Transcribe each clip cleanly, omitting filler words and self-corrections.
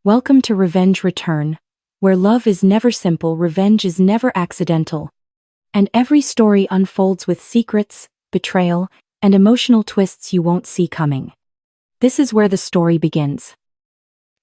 Welcome to Revenge Return, where love is never simple, revenge is never accidental, and every story unfolds with secrets, betrayal, and emotional twists you won't see coming. This is where the story begins.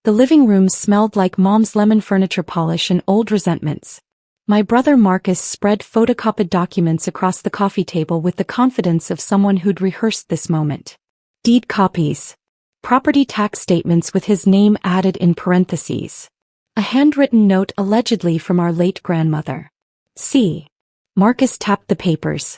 The living room smelled like Mom's lemon furniture polish and old resentments. My brother Marcus spread photocopied documents across the coffee table with the confidence of someone who'd rehearsed this moment. Deed copies. Property tax statements with his name added in parentheses. A handwritten note allegedly from our late grandmother. See. Marcus tapped the papers.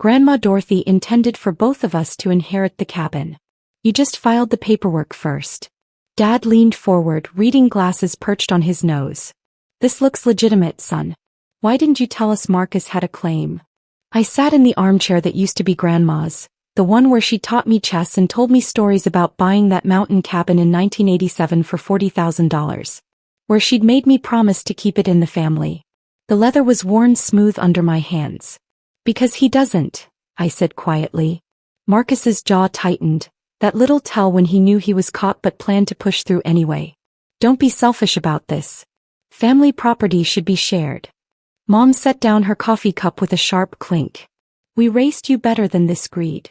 Grandma Dorothy intended for both of us to inherit the cabin. You just filed the paperwork first. Dad leaned forward, reading glasses perched on his nose. This looks legitimate, son. Why didn't you tell us Marcus had a claim? I sat in the armchair that used to be Grandma's, the one where she taught me chess and told me stories about buying that mountain cabin in 1987 for $40,000. Where she'd made me promise to keep it in the family. The leather was worn smooth under my hands. Because he doesn't, I said quietly. Marcus's jaw tightened, that little tell when he knew he was caught but planned to push through anyway. Don't be selfish about this. Family property should be shared. Mom set down her coffee cup with a sharp clink. We raised you better than this greed.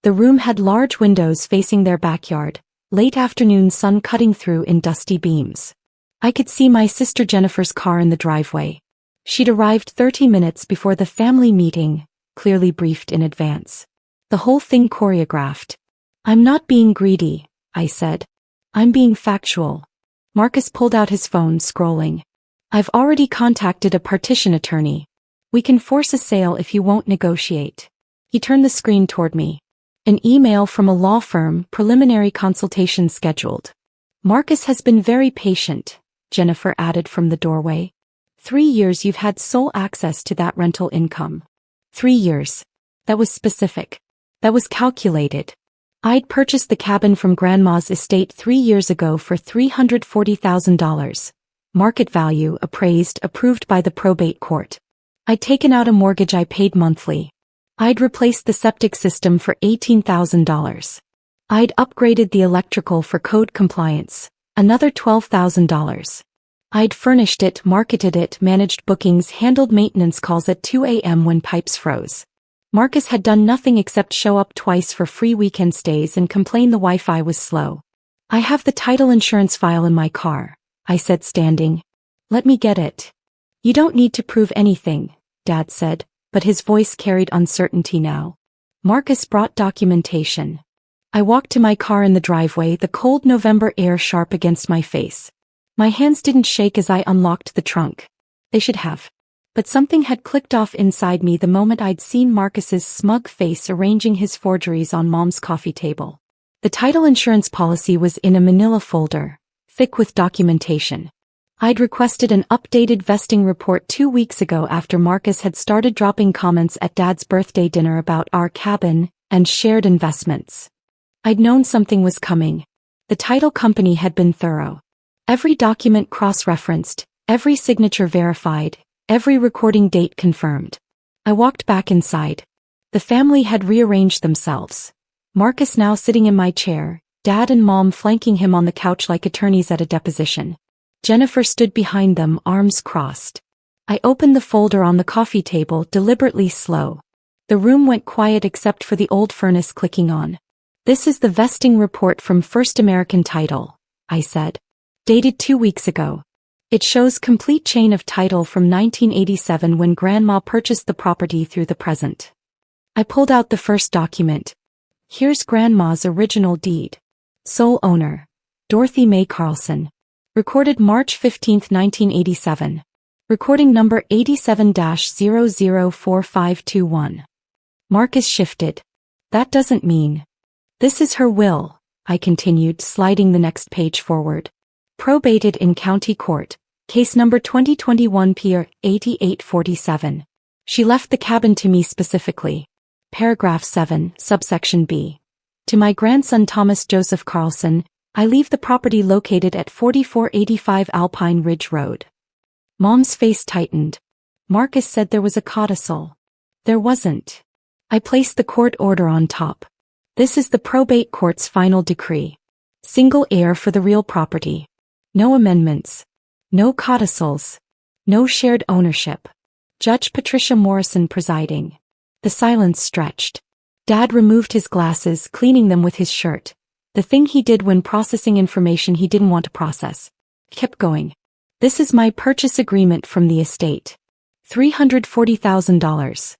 The room had large windows facing their backyard, late afternoon sun cutting through in dusty beams. I could see my sister Jennifer's car in the driveway. She'd arrived 30 minutes before the family meeting, clearly briefed in advance. The whole thing choreographed. I'm not being greedy, I said. I'm being factual. Marcus pulled out his phone, scrolling. I've already contacted a partition attorney. We can force a sale if you won't negotiate. He turned the screen toward me. An email from a law firm, preliminary consultation scheduled. Marcus has been very patient, Jennifer added from the doorway. 3 years you've had sole access to that rental income. 3 years. That was specific. That was calculated. I'd purchased the cabin from Grandma's estate 3 years ago for $340,000. Market value, appraised, approved by the probate court. I'd taken out a mortgage I paid monthly. I'd replaced the septic system for $18,000. I'd upgraded the electrical for code compliance, another $12,000. I'd furnished it, marketed it, managed bookings, handled maintenance calls at 2 a.m. when pipes froze. Marcus had done nothing except show up twice for free weekend stays and complain the Wi-Fi was slow. I have the title insurance file in my car, I said, standing. Let me get it. You don't need to prove anything, Dad said, but his voice carried uncertainty now. Marcus brought documentation. I walked to my car in the driveway, the cold November air sharp against my face. My hands didn't shake as I unlocked the trunk. They should have. But something had clicked off inside me the moment I'd seen Marcus's smug face arranging his forgeries on Mom's coffee table. The title insurance policy was in a manila folder, thick with documentation. I'd requested an updated vesting report 2 weeks ago after Marcus had started dropping comments at Dad's birthday dinner about our cabin and shared investments. I'd known something was coming. The title company had been thorough. Every document cross-referenced, every signature verified, every recording date confirmed. I walked back inside. The family had rearranged themselves. Marcus now sitting in my chair, Dad and Mom flanking him on the couch like attorneys at a deposition. Jennifer stood behind them, arms crossed. I opened the folder on the coffee table, deliberately slow. The room went quiet except for the old furnace clicking on. This is the vesting report from First American Title, I said. Dated 2 weeks ago. It shows complete chain of title from 1987 when Grandma purchased the property through the present. I pulled out the first document. Here's Grandma's original deed. Sole owner. Dorothy Mae Carlson. Recorded March 15, 1987. Recording number 87-004521. Marcus shifted. That doesn't mean. This is her will, I continued, sliding the next page forward. Probated in county court. Case number 2021 PR 8847. She left the cabin to me specifically. Paragraph 7, subsection B. To my grandson Thomas Joseph Carlson, I leave the property located at 4485 Alpine Ridge Road. Mom's face tightened. Marcus said there was a codicil. There wasn't. I placed the court order on top. This is the probate court's final decree. Single heir for the real property. No amendments. No codicils. No shared ownership. Judge Patricia Morrison presiding. The silence stretched. Dad removed his glasses, cleaning them with his shirt. The thing he did when processing information he didn't want to process. Kept going. This is my purchase agreement from the estate. $340,000.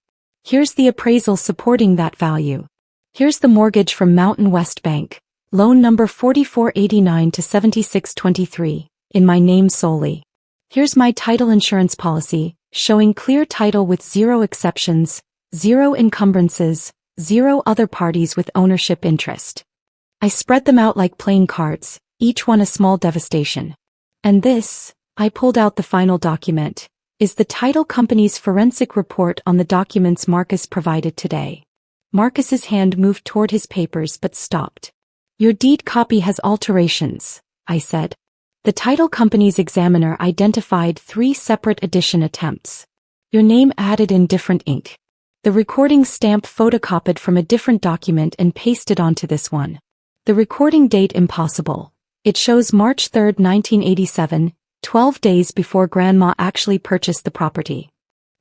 Here's the appraisal supporting that value. Here's the mortgage from Mountain West Bank. Loan number 4489 to 7623, in my name solely. Here's my title insurance policy, showing clear title with 0 exceptions, 0 encumbrances, 0 other parties with ownership interest. I spread them out like playing cards, each one a small devastation. And this, I pulled out the final document, is the title company's forensic report on the documents Marcus provided today. Marcus's hand moved toward his papers but stopped. Your deed copy has alterations, I said. The title company's examiner identified 3 separate addition attempts. Your name added in different ink. The recording stamp photocopied from a different document and pasted onto this one. The recording date impossible. It shows March 3, 1987, 12 days before Grandma actually purchased the property.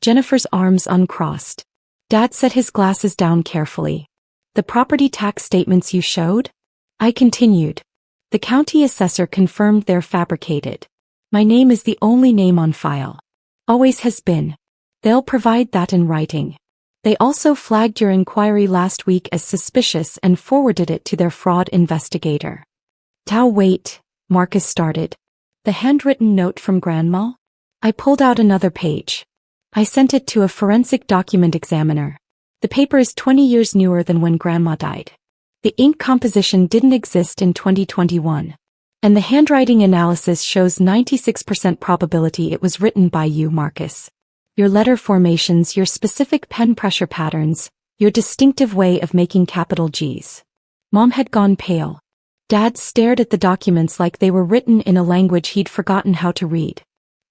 Jennifer's arms uncrossed. Dad set his glasses down carefully. The property tax statements you showed? I continued. The county assessor confirmed they're fabricated. My name is the only name on file. Always has been. They'll provide that in writing. They also flagged your inquiry last week as suspicious and forwarded it to their fraud investigator. Now wait, Marcus started. The handwritten note from Grandma? I pulled out another page. I sent it to a forensic document examiner. The paper is 20 years newer than when Grandma died. The ink composition didn't exist in 2021. And the handwriting analysis shows 96% probability it was written by you, Marcus. Your letter formations, your specific pen pressure patterns, your distinctive way of making capital G's. Mom had gone pale. Dad stared at the documents like they were written in a language he'd forgotten how to read.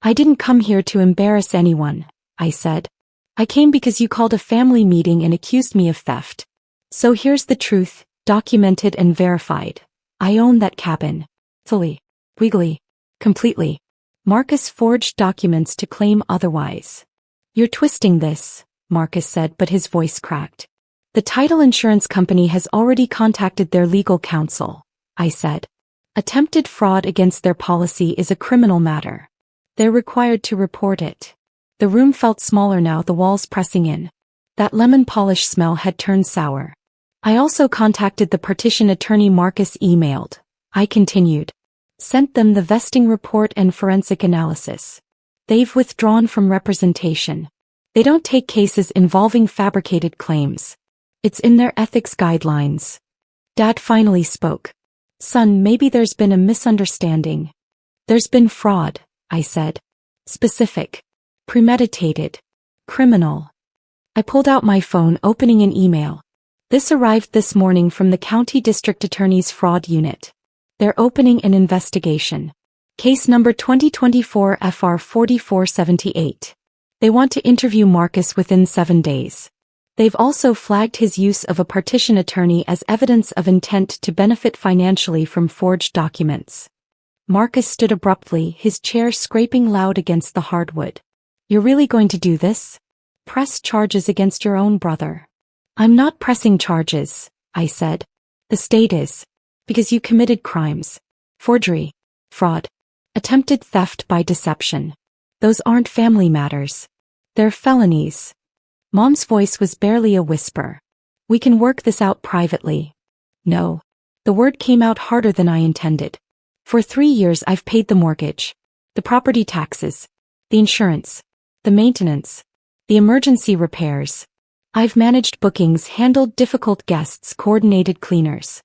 I didn't come here to embarrass anyone, I said. I came because you called a family meeting and accused me of theft. So here's the truth, documented and verified. I own that cabin. Fully. Legally. Completely. Marcus forged documents to claim otherwise. You're twisting this, Marcus said, but his voice cracked. The title insurance company has already contacted their legal counsel, I said. Attempted fraud against their policy is a criminal matter. They're required to report it. The room felt smaller now, the walls pressing in. That lemon polish smell had turned sour. I also contacted the partition attorney Marcus emailed. I continued. Sent them the vesting report and forensic analysis. They've withdrawn from representation. They don't take cases involving fabricated claims. It's in their ethics guidelines. Dad finally spoke. Son, maybe there's been a misunderstanding. There's been fraud, I said. Specific. Premeditated. Criminal. I pulled out my phone, opening an email. This arrived this morning from the County District Attorney's Fraud Unit. They're opening an investigation. Case number 2024 FR 4478. They want to interview Marcus within 7 days. They've also flagged his use of a partition attorney as evidence of intent to benefit financially from forged documents. Marcus stood abruptly, his chair scraping loud against the hardwood. You're really going to do this? Press charges against your own brother. I'm not pressing charges, I said. The state is. Because you committed crimes. Forgery. Fraud. Attempted theft by deception. Those aren't family matters. They're felonies. Mom's voice was barely a whisper. We can work this out privately. No. The word came out harder than I intended. For 3 years I've paid the mortgage, the property taxes, the insurance, the maintenance, the emergency repairs. I've managed bookings, handled difficult guests, coordinated cleaners.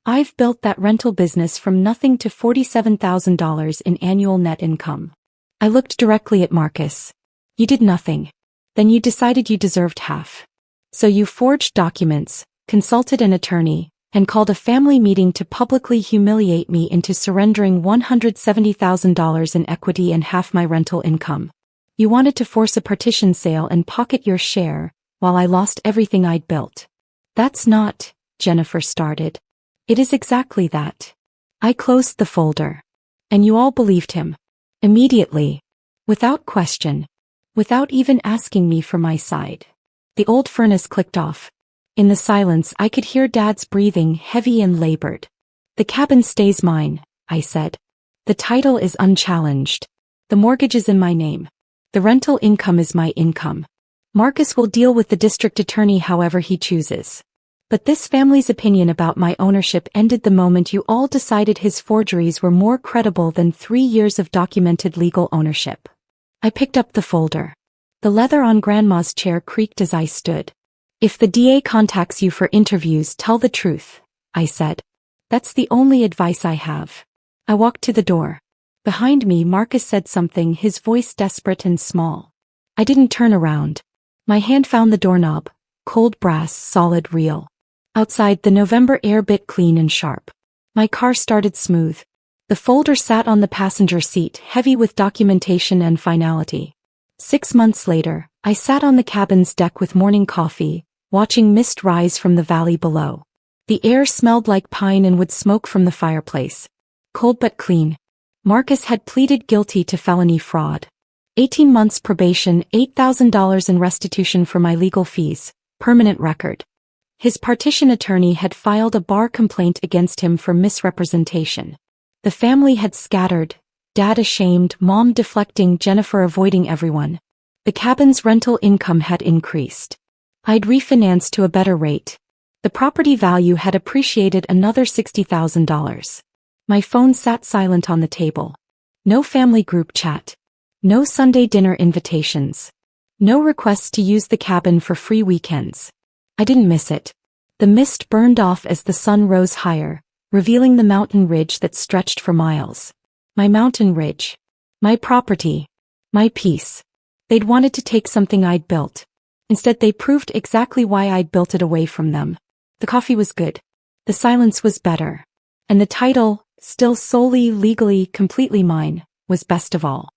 I've built that rental business from nothing to $47,000 in annual net income. I looked directly at Marcus. You did nothing. Then you decided you deserved half. So you forged documents, consulted an attorney, and called a family meeting to publicly humiliate me into surrendering $170,000 in equity and half my rental income. You wanted to force a partition sale and pocket your share, while I lost everything I'd built. That's not, Jennifer started. It is exactly that. I closed the folder. And you all believed him. Immediately. Without question. Without even asking me for my side. The old furnace clicked off. In the silence I could hear Dad's breathing, heavy and labored. The cabin stays mine, I said. The title is unchallenged. The mortgage is in my name. The rental income is my income. Marcus will deal with the district attorney however he chooses. But this family's opinion about my ownership ended the moment you all decided his forgeries were more credible than 3 years of documented legal ownership. I picked up the folder. The leather on Grandma's chair creaked as I stood. If the DA contacts you for interviews, tell the truth, I said. That's the only advice I have. I walked to the door. Behind me, Marcus said something, his voice desperate and small. I didn't turn around. My hand found the doorknob, cold brass, solid, real. Outside, the November air bit clean and sharp. My car started smooth. The folder sat on the passenger seat, heavy with documentation and finality. 6 months later, I sat on the cabin's deck with morning coffee, watching mist rise from the valley below. The air smelled like pine and wood smoke from the fireplace. Cold but clean. Marcus had pleaded guilty to felony fraud. 18 months probation, $8,000 in restitution for my legal fees, permanent record. His partition attorney had filed a bar complaint against him for misrepresentation. The family had scattered, Dad ashamed, Mom deflecting, Jennifer avoiding everyone. The cabin's rental income had increased. I'd refinanced to a better rate. The property value had appreciated another $60,000. My phone sat silent on the table. No family group chat. No Sunday dinner invitations. No requests to use the cabin for free weekends. I didn't miss it. The mist burned off as the sun rose higher, revealing the mountain ridge that stretched for miles. My mountain ridge. My property. My peace. They'd wanted to take something I'd built. Instead, they proved exactly why I'd built it away from them. The coffee was good. The silence was better. And the title, still solely, legally, completely mine, was best of all.